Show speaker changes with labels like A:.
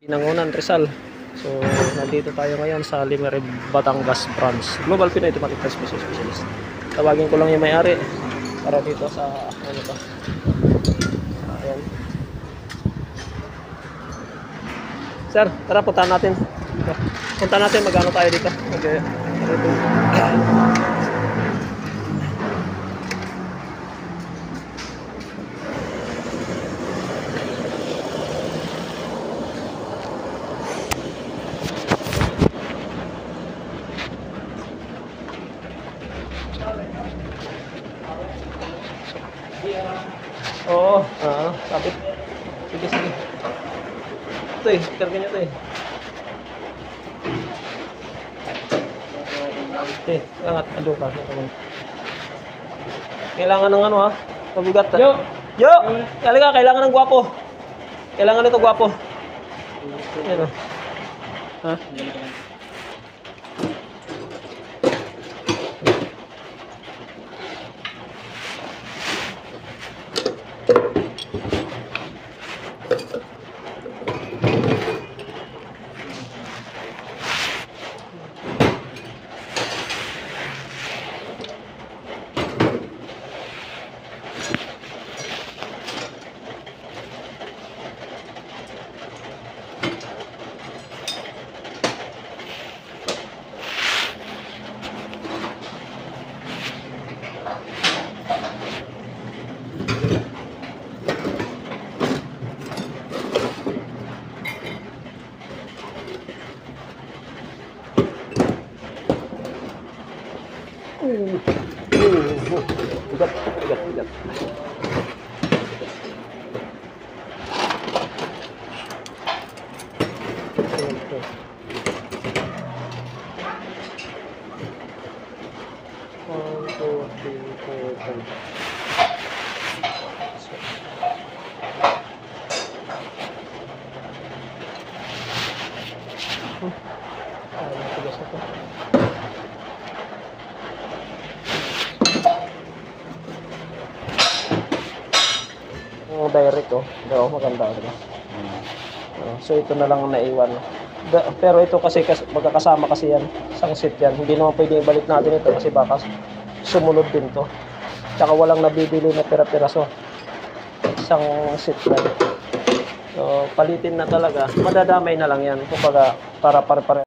A: Pinangunan, Rizal. So, nandito tayo ngayon sa Limery, Batangas branch. Global Pinoy Automatic Transmission Specialist. Tawagin ko lang yung may-ari para dito sa ano to. Ayan. Sir, tara puntahan natin. Punta natin magkano tayo dito. Okay. Oo, sabit. Sige, sige. Ito karga nyo ito angat, ado ka. Kailangan ng ano mabigat ha. Yo! Talaga, kailangan ng gwapo. Kailangan nito gwapo. Yan ha? Bigat. Direct maganda so ito na lang ang naiwan pero ito kasi magkakasama kasi yan isang set yan, hindi naman pwede ibalik natin ito kasi baka sumunod din to tsaka walang nabibili na pira-piraso isang set yan so palitin na talaga madadamay na lang yan kumbaga para